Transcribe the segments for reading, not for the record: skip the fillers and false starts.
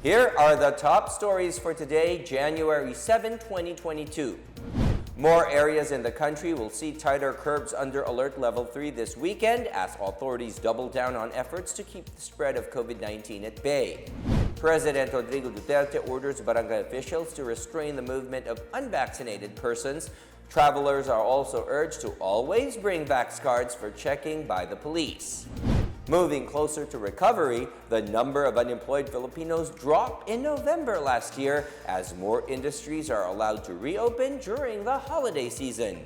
Here are the top stories for today, January 7, 2022. More areas in the country will see tighter curbs under Alert Level 3 this weekend as authorities double down on efforts to keep the spread of COVID-19 at bay. President Rodrigo Duterte orders barangay officials to restrain the movement of unvaccinated persons. Travelers are also urged to always bring vax cards for checking by the police. Moving closer to recovery, the number of unemployed Filipinos dropped in November last year as more industries are allowed to reopen during the holiday season.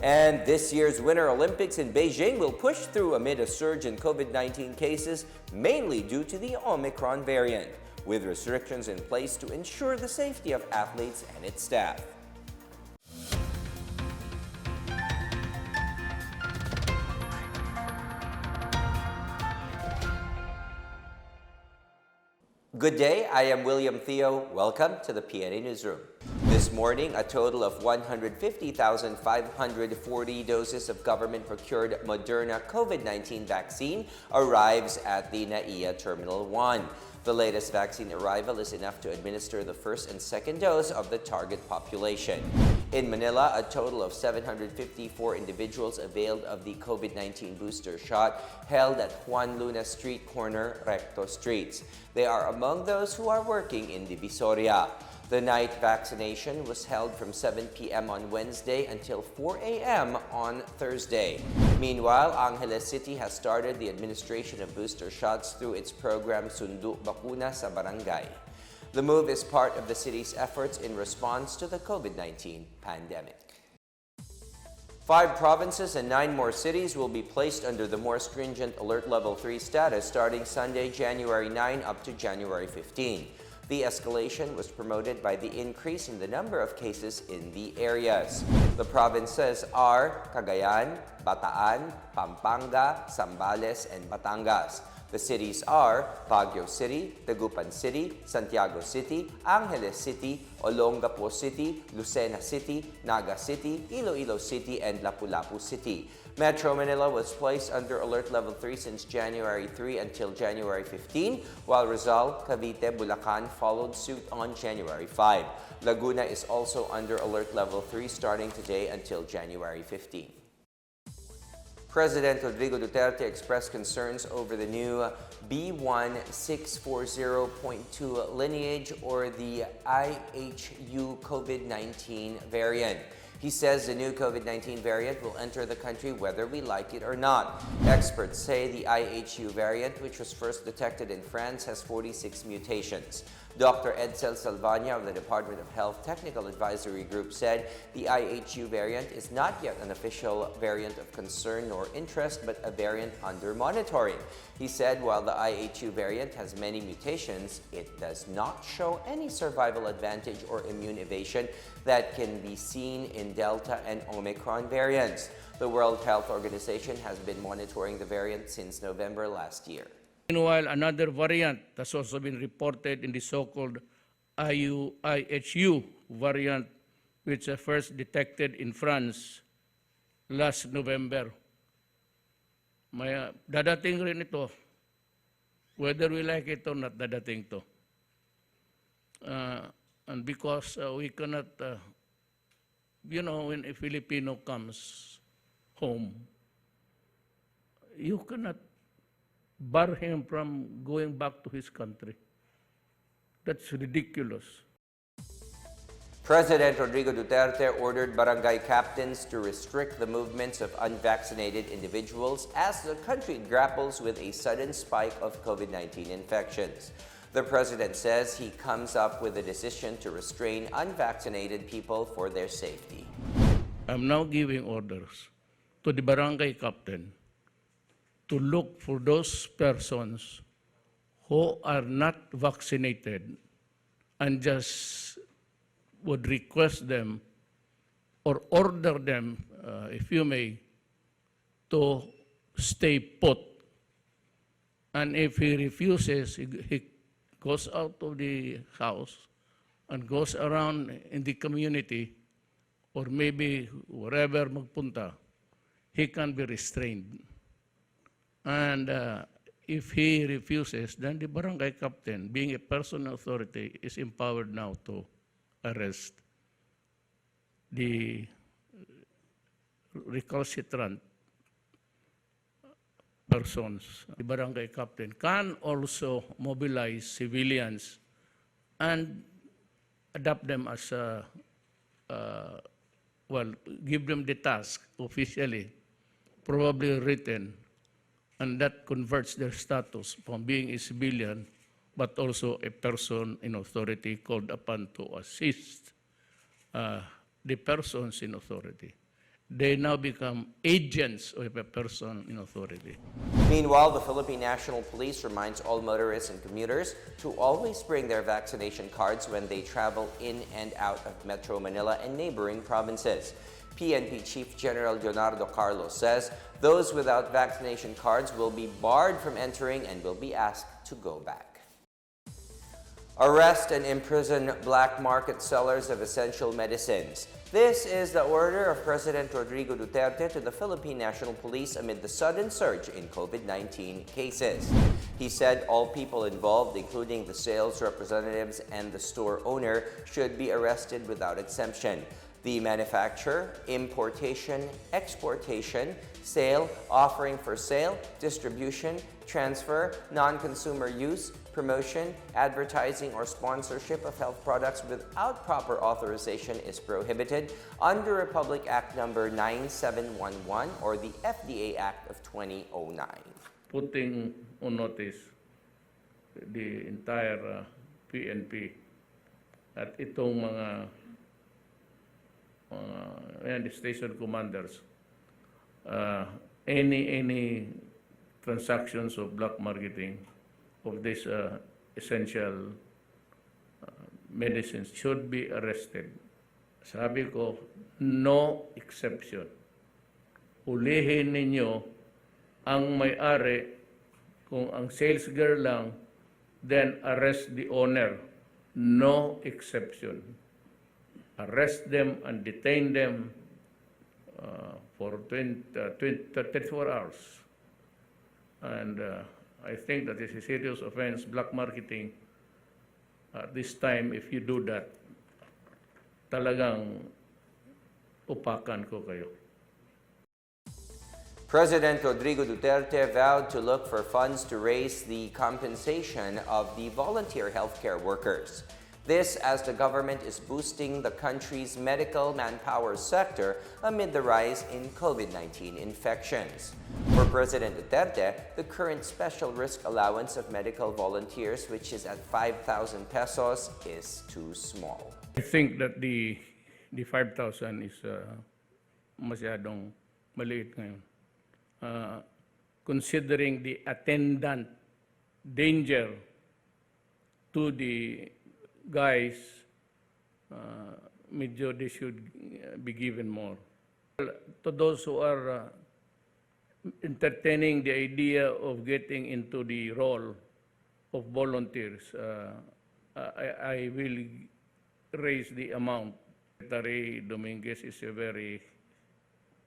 And this year's Winter Olympics in Beijing will push through amid a surge in COVID-19 cases, mainly due to the Omicron variant, with restrictions in place to ensure the safety of athletes and its staff. Good day, I am William Theo. Welcome to the PNA Newsroom. This morning, a total of 150,540 doses of government-procured Moderna COVID-19 vaccine arrives at the NAIA Terminal 1. The latest vaccine arrival is enough to administer the first and second dose of the target population. In Manila, a total of 754 individuals availed of the COVID-19 booster shot held at Juan Luna Street corner, Recto Streets. They are among those who are working in Divisoria. The night vaccination was held from 7 p.m. on Wednesday until 4 a.m. on Thursday. Meanwhile, Angeles City has started the administration of booster shots through its program Sundo Bakuna sa Barangay. The move is part of the city's efforts in response to the COVID-19 pandemic. 5 provinces and 9 more cities will be placed under the more stringent Alert Level 3 status starting Sunday, January 9 up to January 15. The escalation was promoted by the increase in the number of cases in the areas. The provinces are Cagayan, Bataan, Pampanga, Zambales, and Batangas. The cities are Baguio City, Dagupan City, Santiago City, Angeles City, Olongapo City, Lucena City, Naga City, Iloilo City, and Lapu-Lapu City. Metro Manila was placed under Alert Level 3 since January 3 until January 15, while Rizal, Cavite, Bulacan followed suit on January 5. Laguna is also under Alert Level 3 starting today until January 15. President Rodrigo Duterte expressed concerns over the new B1640.2 lineage or the IHU COVID-19 variant. He says the new COVID-19 variant will enter the country whether we like it or not. Experts say the IHU variant, which was first detected in France, has 46 mutations. Dr. Edsel Salvania of the Department of Health Technical Advisory Group said the IHU variant is not yet an official variant of concern nor interest, but a variant under monitoring. He said while the IHU variant has many mutations, it does not show any survival advantage or immune evasion that can be seen in Delta and Omicron variants. The World Health Organization has been monitoring the variant since November last year. Meanwhile, another variant has also been reported in the so-called IHU variant, which was first detected in France last November. May dadating rin ito, whether we like it or not, dadating to. And because we cannot, when a Filipino comes home, you cannot bar him from going back to his country. That's ridiculous. President Rodrigo Duterte ordered barangay captains to restrict the movements of unvaccinated individuals as the country grapples with a sudden spike of COVID-19 infections. The president says he comes up with a decision to restrain unvaccinated people for their safety. I'm now giving orders to the barangay captain to look for those persons who are not vaccinated and just would request them or order them, if you may, to stay put. And if he refuses, he goes out of the house and goes around in the community or maybe wherever magpunta, he can be restrained. And if he refuses, then the barangay captain, being a personal authority, is empowered now to arrest the recalcitrant persons. The barangay captain can also mobilize civilians and adopt them as give them the task officially, probably written, and that converts their status from being a civilian but also a person in authority called upon to assist the persons in authority. They now become agents of a person in authority. Meanwhile, the Philippine National Police reminds all motorists and commuters to always bring their vaccination cards when they travel in and out of Metro Manila and neighboring provinces. PNP Chief General Leonardo Carlos says those without vaccination cards will be barred from entering and will be asked to go back. Arrest and imprison black market sellers of essential medicines. This is the order of President Rodrigo Duterte to the Philippine National Police amid the sudden surge in COVID-19 cases. He said all people involved, including the sales representatives and the store owner, should be arrested without exemption. The manufacture, importation, exportation, sale, offering for sale, distribution, transfer, non-consumer use, promotion, advertising, or sponsorship of health products without proper authorization is prohibited under Republic Act Number 9711 or the FDA Act of 2009. Putting on notice the entire PNP at itong mga and station commanders, any transactions of black marketing of this essential medicines should be arrested. Sabi ko, no exception. Hulihin ninyo ang may-ari. Kung ang sales girl lang, then arrest the owner. No exception. Arrest them and detain them for 24 hours. And I think that is a serious offense, black marketing. This time, if you do that, talagang upakan ko kayo. President Rodrigo Duterte vowed to look for funds to raise the compensation of the volunteer healthcare workers. This as the government is boosting the country's medical manpower sector amid the rise in COVID-19 infections. For President Duterte, the current special risk allowance of medical volunteers, which is at 5,000 pesos, is too small. I think that the 5,000 is masyadong maliit ngayon. Considering the attendant danger to the guys, medyo they should be given more. To those who are entertaining the idea of getting into the role of volunteers, I will raise the amount. Secretary Dominguez is a very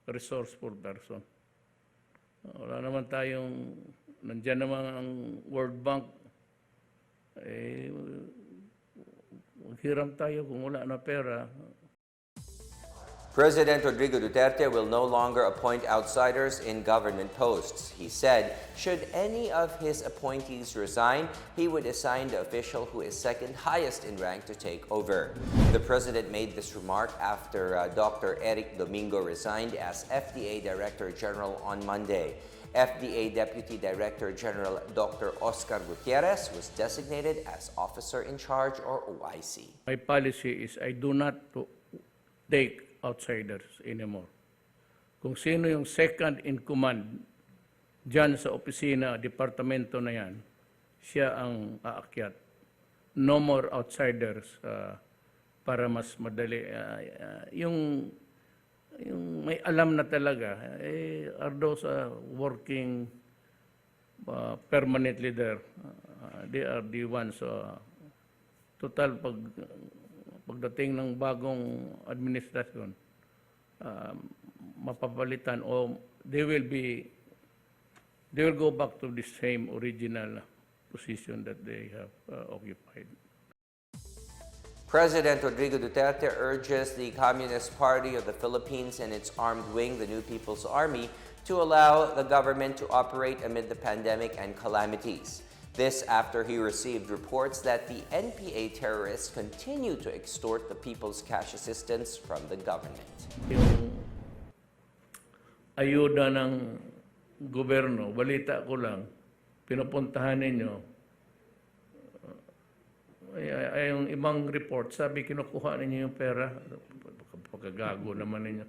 resourceful person. Wala naman tayong, nandiyan naman ang World Bank, maghiram tayo kung wala na pera. President Rodrigo Duterte will no longer appoint outsiders in government posts. He said, should any of his appointees resign, he would assign the official who is second highest in rank to take over. The president made this remark after Dr. Eric Domingo resigned as FDA Director General on Monday. FDA Deputy Director General Dr. Oscar Gutierrez was designated as Officer in Charge or OIC. My policy is I do not take outsiders anymore. Kung sino yung second in command dyan sa opisina, departamento na yan, siya ang aakyat. No more outsiders para mas madali. Yung may alam na talaga, are those working permanently there. They are the ones, total pagdating ng bagong administrasyon, mapapalitan o they will be they will go back to the same original position that they have occupied. President Rodrigo Duterte urges the Communist Party of the Philippines and its armed wing, the New People's Army, to allow the government to operate amid the pandemic and calamities. This after he received reports that the NPA terrorists continue to extort the people's cash assistance from the government. Yung ayuda ng gobyerno, balita ko lang, pinupuntahan ninyo, yung ibang report, sabi kinukuha ninyo yung pera, pagkagago naman ninyo.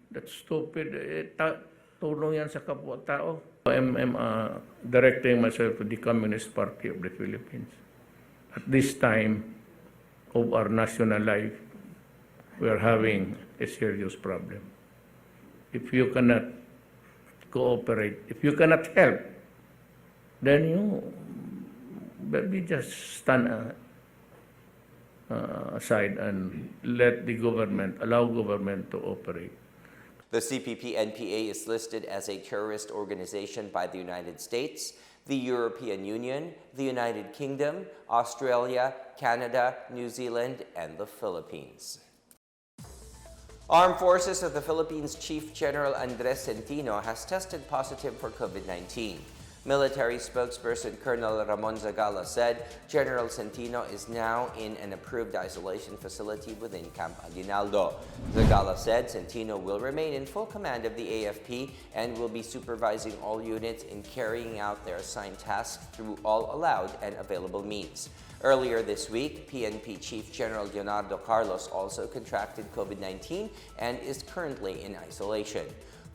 That's stupid. Tulong yan sa kapwa-tao. I'm directing myself to the Communist Party of the Philippines. At this time of our national life, we are having a serious problem. If you cannot cooperate, if you cannot help, then you just stand aside and let the government, allow government to operate. The CPP-NPA is listed as a terrorist organization by the United States, the European Union, the United Kingdom, Australia, Canada, New Zealand, and the Philippines. Armed Forces of the Philippines Chief General Andres Centino has tested positive for COVID-19. Military spokesperson Colonel Ramon Zagala said General Centino is now in an approved isolation facility within Camp Aguinaldo. Zagala said Centino will remain in full command of the AFP and will be supervising all units in carrying out their assigned tasks through all allowed and available means. Earlier this week, PNP Chief General Leonardo Carlos also contracted COVID-19 and is currently in isolation.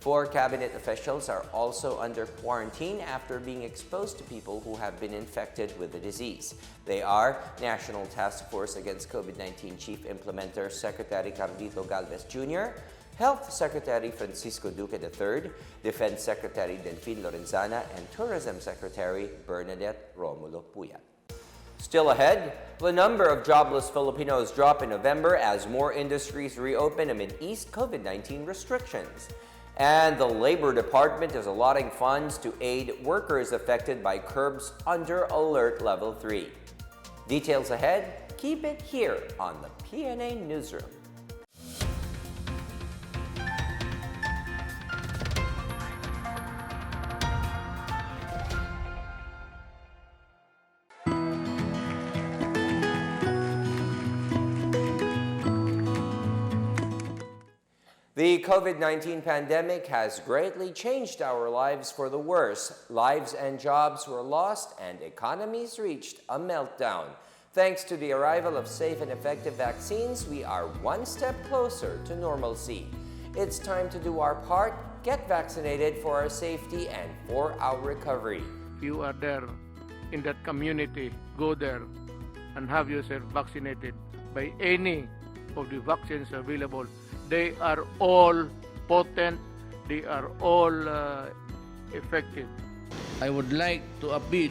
4 cabinet officials are also under quarantine after being exposed to people who have been infected with the disease. They are National Task Force Against COVID-19 Chief Implementer Secretary Carlito Galvez Jr., Health Secretary Francisco Duque III, Defense Secretary Delfin Lorenzana, and Tourism Secretary Bernadette Romulo Puyat. Still ahead, the number of jobless Filipinos drop in November as more industries reopen amid eased COVID-19 restrictions. And the Labor Department is allotting funds to aid workers affected by curbs under Alert Level 3. Details ahead, keep it here on the PNA Newsroom. The COVID-19 pandemic has greatly changed our lives for the worse. Lives and jobs were lost and economies reached a meltdown. Thanks to the arrival of safe and effective vaccines, we are one step closer to normalcy. It's time to do our part, get vaccinated for our safety and for our recovery. If you are there in that community, go there and have yourself vaccinated by any of the vaccines available. They are all potent, they are all effective. I would like to appeal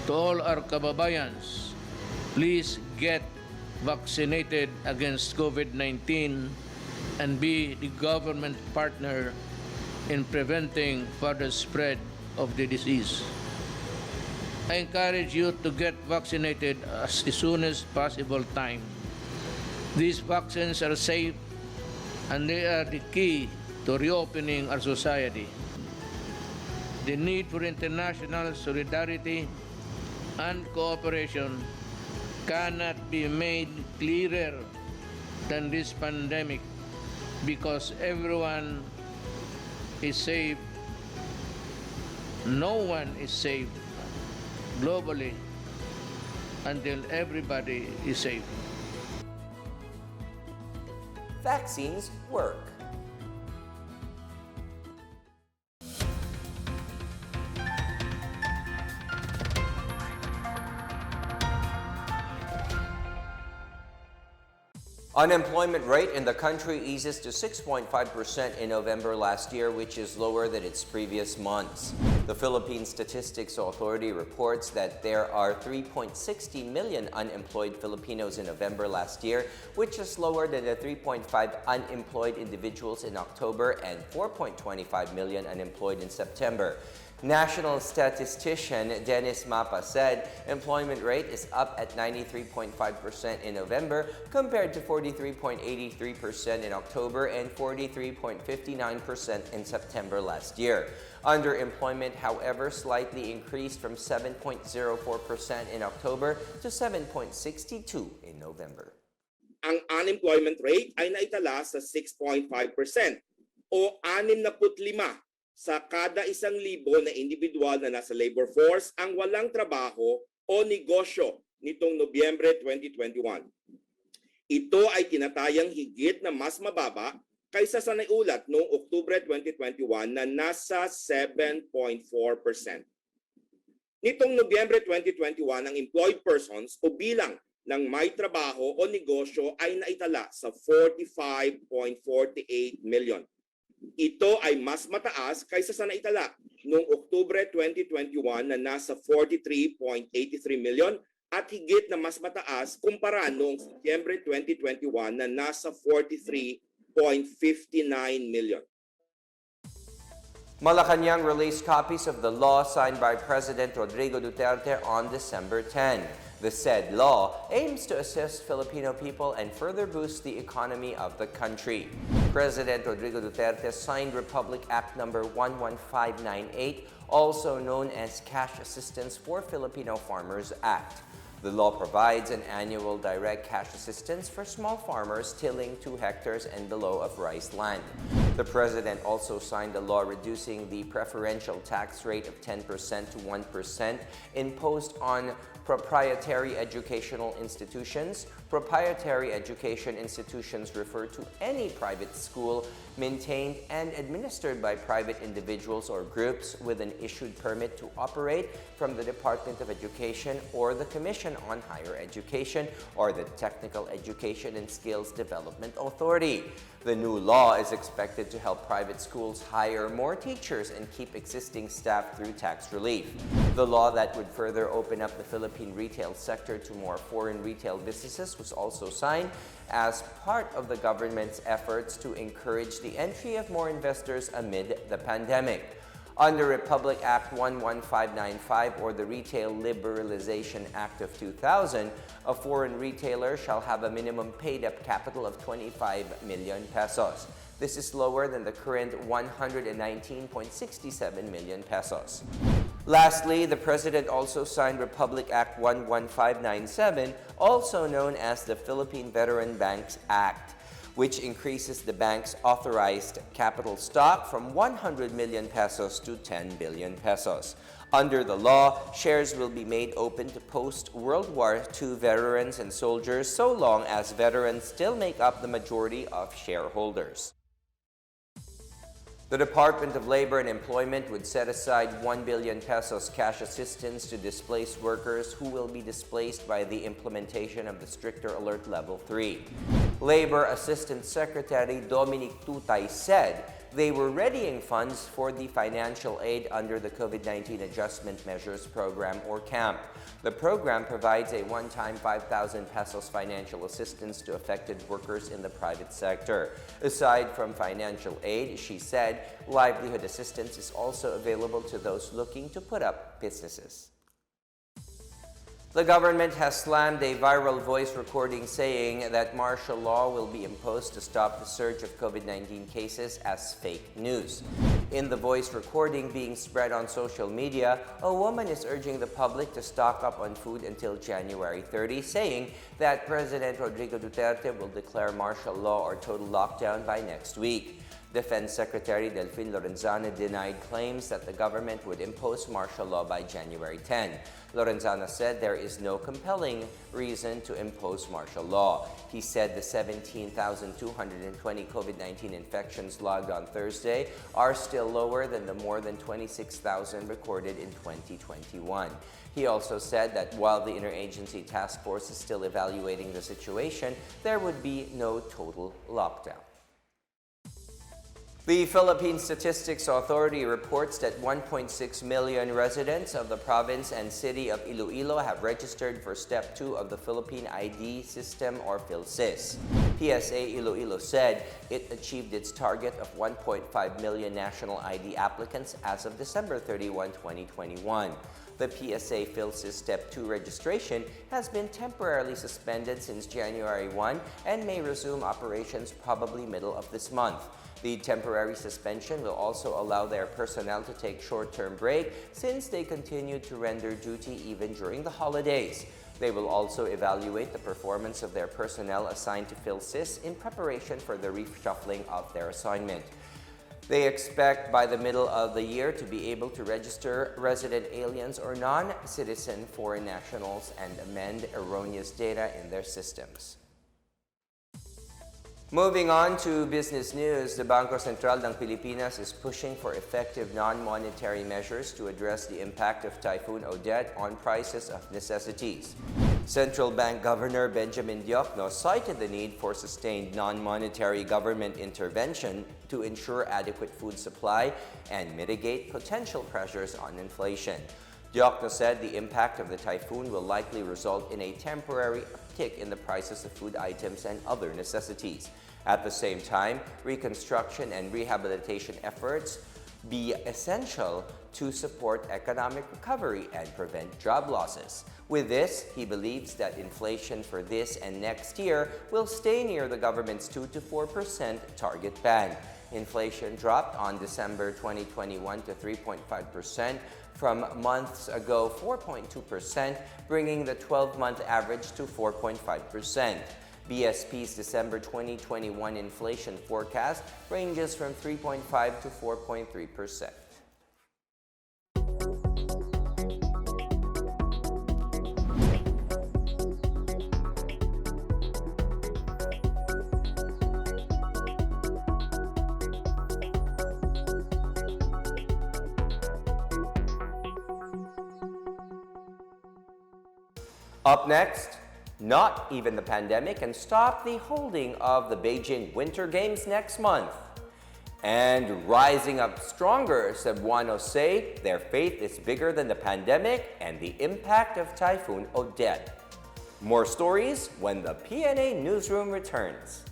to all our kababayans, please get vaccinated against COVID-19 and be the government partner in preventing further spread of the disease. I encourage you to get vaccinated as soon as possible time. These vaccines are safe and they are the key to reopening our society. The need for international solidarity and cooperation cannot be made clearer than this pandemic because everyone is safe. No one is safe globally until everybody is safe. Vaccines work. Unemployment rate in the country eases to 6.5% in November last year, which is lower than its previous months. The Philippine Statistics Authority reports that there are 3.60 million unemployed Filipinos in November last year, which is lower than the 3.5 unemployed individuals in October and 4.25 million unemployed in September. National statistician Dennis Mapa said employment rate is up at 93.5% in November compared to 43.83% in October and 43.59% in September last year. Underemployment, however, slightly increased from 7.04% in October to 7.62% in November. Ang unemployment rate ay naitala sa 6.5% o 65 sa kada 1,000 na individual na nasa labor force ang walang trabaho o negosyo nitong Nobyembre 2021. Ito ay tinatayang higit na mas mababa kaysa sa naiulat noong Oktubre 2021 na nasa 7.4%. Nitong Nobyembre 2021, ang employed persons o bilang ng may trabaho o negosyo ay naitala sa 45.48 million. Ito ay mas mataas kaysa sa naitala noong Oktubre 2021 na nasa 43.83 million at higit na mas mataas kumpara noong Setyembre 2021 na nasa 43.59 million. Malacanang released copies of the law signed by President Rodrigo Duterte on December 10. The said law aims to assist Filipino people and further boost the economy of the country. President Rodrigo Duterte signed Republic Act No. 11598, also known as Cash Assistance for Filipino Farmers Act. The law provides an annual direct cash assistance for small farmers tilling 2 hectares and below of rice land. The President also signed a law reducing the preferential tax rate of 10% to 1% imposed on proprietary educational institutions. Proprietary education institutions refer to any private school maintained and administered by private individuals or groups with an issued permit to operate from the Department of Education or the Commission on Higher Education or the Technical Education and Skills Development Authority. The new law is expected to help private schools hire more teachers and keep existing staff through tax relief. The law that would further open up the Philippine retail sector to more foreign retail businesses was also signed as part of the government's efforts to encourage the entry of more investors amid the pandemic. Under Republic Act 11595 or the Retail Liberalization Act of 2000, a foreign retailer shall have a minimum paid-up capital of 25 million pesos. This is lower than the current 119.67 million pesos. Lastly, the President also signed Republic Act 11597, also known as the Philippine Veteran Banks Act, which increases the bank's authorized capital stock from 100 million pesos to 10 billion pesos. Under the law, shares will be made open to post-World War II veterans and soldiers so long as veterans still make up the majority of shareholders. The Department of Labor and Employment would set aside 1 billion pesos cash assistance to displaced workers who will be displaced by the implementation of the Stricter Alert Level 3. Labor Assistant Secretary Dominic Tutay said they were readying funds for the financial aid under the COVID-19 Adjustment Measures Program or CAMP. The program provides a one-time 5,000 pesos financial assistance to affected workers in the private sector. Aside from financial aid, she said, livelihood assistance is also available to those looking to put up businesses. The government has slammed a viral voice recording saying that martial law will be imposed to stop the surge of COVID-19 cases as fake news. In the voice recording being spread on social media, a woman is urging the public to stock up on food until January 30, saying that President Rodrigo Duterte will declare martial law or total lockdown by next week. Defense Secretary Delfin Lorenzana denied claims that the government would impose martial law by January 10. Lorenzana said there is no compelling reason to impose martial law. He said the 17,220 COVID-19 infections logged on Thursday are still lower than the more than 26,000 recorded in 2021. He also said that while the interagency task force is still evaluating the situation, there would be no total lockdown. The Philippine Statistics Authority reports that 1.6 million residents of the province and city of Iloilo have registered for Step 2 of the Philippine ID System or PhilSys. PSA Iloilo said it achieved its target of 1.5 million national ID applicants as of December 31, 2021. The PSA PhilSys Step 2 registration has been temporarily suspended since January 1 and may resume operations probably middle of this month. The temporary suspension will also allow their personnel to take short-term break since they continue to render duty even during the holidays. They will also evaluate the performance of their personnel assigned to PhilSys in preparation for the reshuffling of their assignment. They expect by the middle of the year to be able to register resident aliens or non-citizen foreign nationals and amend erroneous data in their systems. Moving on to business news, the Bangko Sentral ng Pilipinas is pushing for effective non-monetary measures to address the impact of Typhoon Odette on prices of necessities. Central Bank Governor Benjamin Diokno cited the need for sustained non-monetary government intervention to ensure adequate food supply and mitigate potential pressures on inflation. Diokno said the impact of the typhoon will likely result in a temporary uptick in the prices of food items and other necessities. At the same time, reconstruction and rehabilitation efforts be essential to support economic recovery and prevent job losses. With this, he believes that inflation for this and next year will stay near the government's 2 to 4% target band. Inflation dropped on December 2021 to 3.5% from months ago 4.2%, bringing the 12-month average to 4.5%. BSP's December 2021 inflation forecast ranges from 3.5 to 4.3%. Up next, not even the pandemic can stop the holding of the Beijing Winter Games next month. And rising up stronger, Cebuanos say their faith is bigger than the pandemic and the impact of Typhoon Odette. More stories when the PNA Newsroom returns.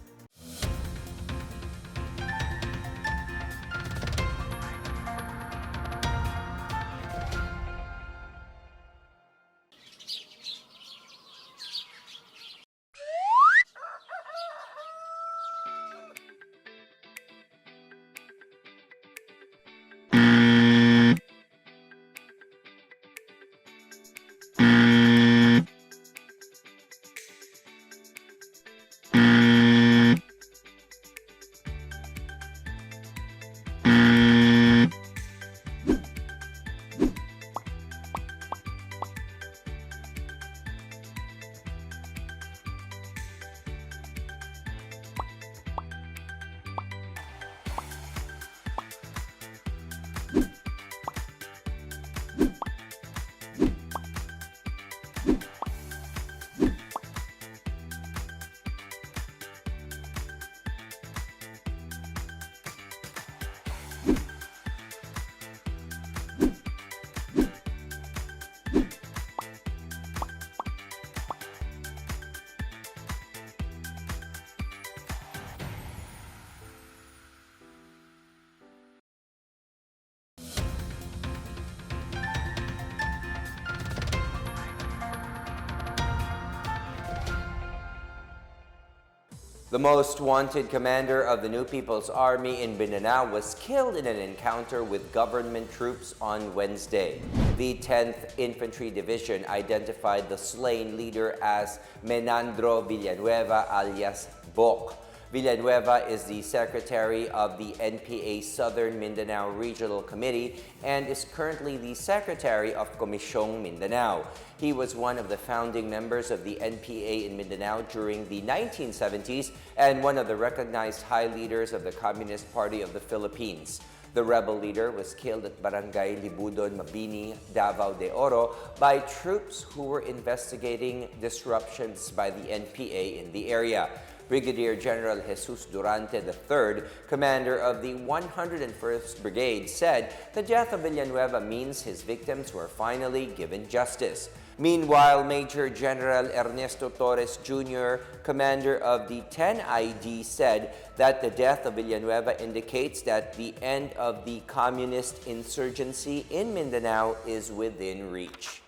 The most wanted commander of the New People's Army in Mindanao was killed in an encounter with government troops on Wednesday. The 10th Infantry Division identified the slain leader as Menandro Villanueva alias Bok. Villanueva is the secretary of the NPA Southern Mindanao Regional Committee and is currently the secretary of Komisyong Mindanao. He was one of the founding members of the NPA in Mindanao during the 1970s and one of the recognized high leaders of the Communist Party of the Philippines. The rebel leader was killed at Barangay Libudon, Mabini, Davao de Oro by troops who were investigating disruptions by the NPA in the area. Brigadier General Jesus Durante III, commander of the 101st Brigade, said the death of Villanueva means his victims were finally given justice. Meanwhile, Major General Ernesto Torres Jr., commander of the 10ID, said that the death of Villanueva indicates that the end of the communist insurgency in Mindanao is within reach.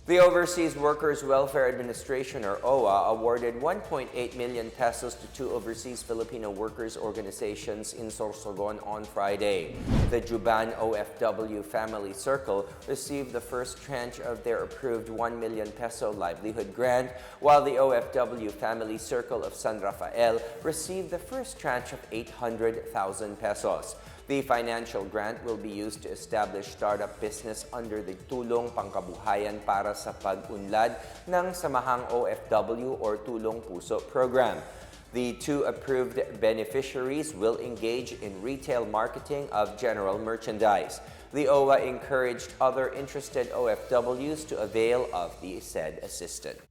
The Overseas Workers Welfare Administration, or OWA, awarded 1.8 million pesos to two overseas Filipino workers' organizations in Sorsogon on Friday. The Juban OFW Family Circle received the first tranche of their approved 1 million peso livelihood grant, while the OFW Family Circle of San Rafael received the first tranche of 800,000 pesos. The financial grant will be used to establish startup business under the Tulong Pangkabuhayan para sa Pag-unlad ng Samahang OFW or Tulong Puso program. The two approved beneficiaries will engage in retail marketing of general merchandise. The OWA encouraged other interested OFWs to avail of the said assistance.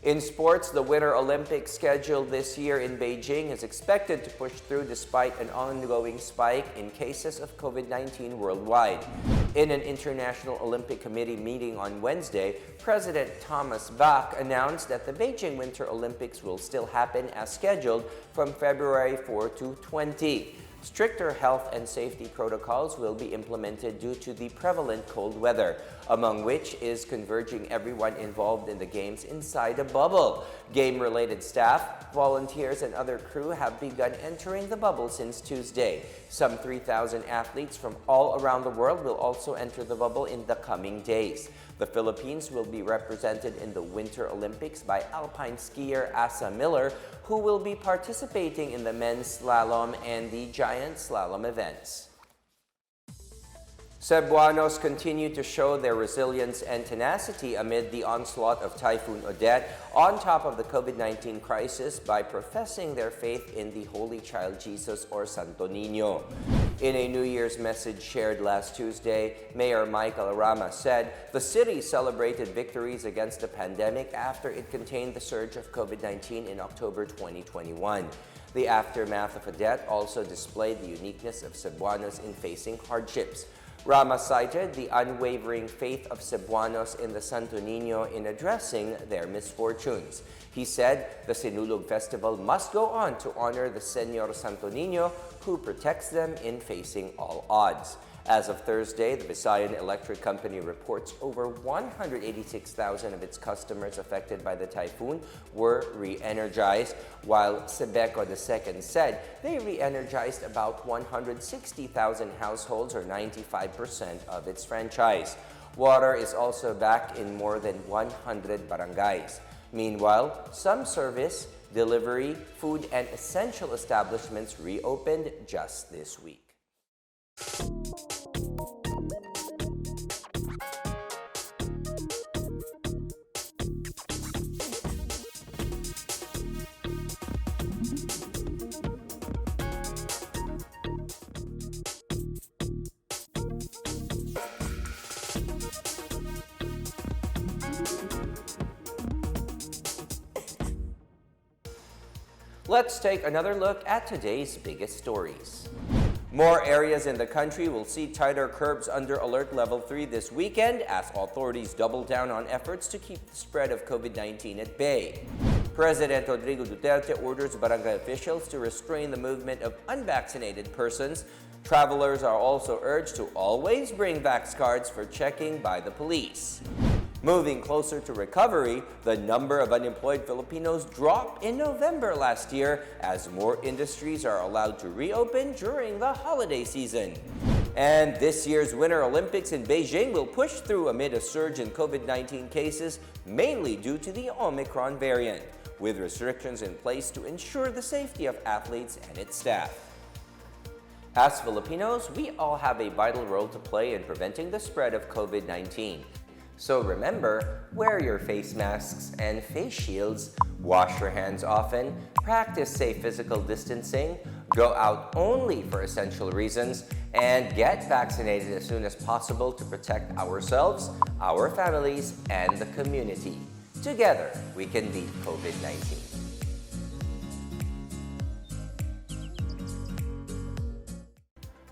In sports, the Winter Olympics scheduled this year in Beijing is expected to push through despite an ongoing spike in cases of COVID-19 worldwide. In an International Olympic Committee meeting on Wednesday, President Thomas Bach announced that the Beijing Winter Olympics will still happen as scheduled from February 4 to 20. Stricter health and safety protocols will be implemented due to the prevalent cold weather, among which is converging everyone involved in the games inside a bubble. Game-related staff, volunteers, and other crew have begun entering the bubble since Tuesday. Some 3,000 athletes from all around the world will also enter the bubble in the coming days. The Philippines will be represented in the Winter Olympics by alpine skier Asa Miller, who will be participating in the men's slalom and the giant slalom events. Cebuanos continue to show their resilience and tenacity amid the onslaught of Typhoon Odette on top of the COVID-19 crisis by professing their faith in the Holy Child Jesus or Santo Niño. In a New Year's message shared last Tuesday, Mayor Michael Arama said the city celebrated victories against the pandemic after it contained the surge of COVID-19 in October 2021. The aftermath of Odette also displayed the uniqueness of Cebuanos in facing hardships. Rama cited the unwavering faith of Cebuanos in the Santo Niño in addressing their misfortunes. He said the Sinulog Festival must go on to honor the Señor Santo Niño who protects them in facing all odds. As of Thursday, the Visayan Electric Company reports over 186,000 of its customers affected by the typhoon were re-energized, while Sebeco II said they re-energized about 160,000 households or 95% of its franchise. Water is also back in more than 100 barangays. Meanwhile, some service, delivery, food, and essential establishments reopened just this week. Let's take another look at today's biggest stories. More areas in the country will see tighter curbs under Alert Level 3 this weekend as authorities double down on efforts to keep the spread of COVID-19 at bay. President Rodrigo Duterte orders barangay officials to restrain the movement of unvaccinated persons. Travelers are also urged to always bring vax cards for checking by the police. Moving closer to recovery, the number of unemployed Filipinos dropped in November last year as more industries are allowed to reopen during the holiday season. And this year's Winter Olympics in Beijing will push through amid a surge in COVID-19 cases, mainly due to the Omicron variant, with restrictions in place to ensure the safety of athletes and its staff. As Filipinos, we all have a vital role to play in preventing the spread of COVID-19. So remember, wear your face masks and face shields, wash your hands often, practice safe physical distancing, go out only for essential reasons, and get vaccinated as soon as possible to protect ourselves, our families, and the community. Together, we can beat COVID-19.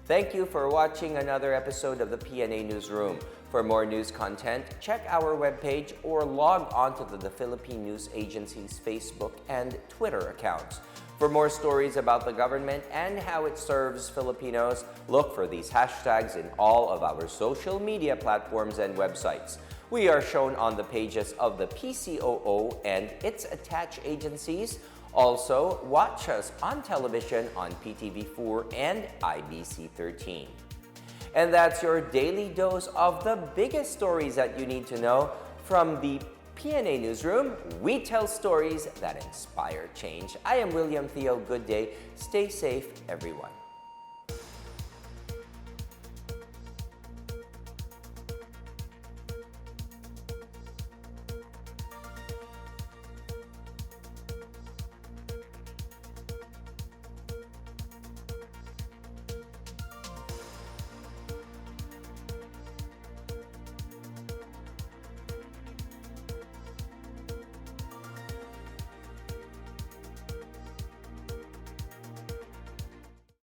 Thank you for watching another episode of the PNA Newsroom. For more news content, check our webpage or log on to the Philippine News Agency's Facebook and Twitter accounts. For more stories about the government and how it serves Filipinos, look for these hashtags in all of our social media platforms and websites. We are shown on the pages of the PCOO and its attached agencies. Also, watch us on television on PTV4 and IBC 13. And that's your daily dose of the biggest stories that you need to know from the PNA Newsroom. We tell stories that inspire change. I am William Theo. Good day. Stay safe, everyone.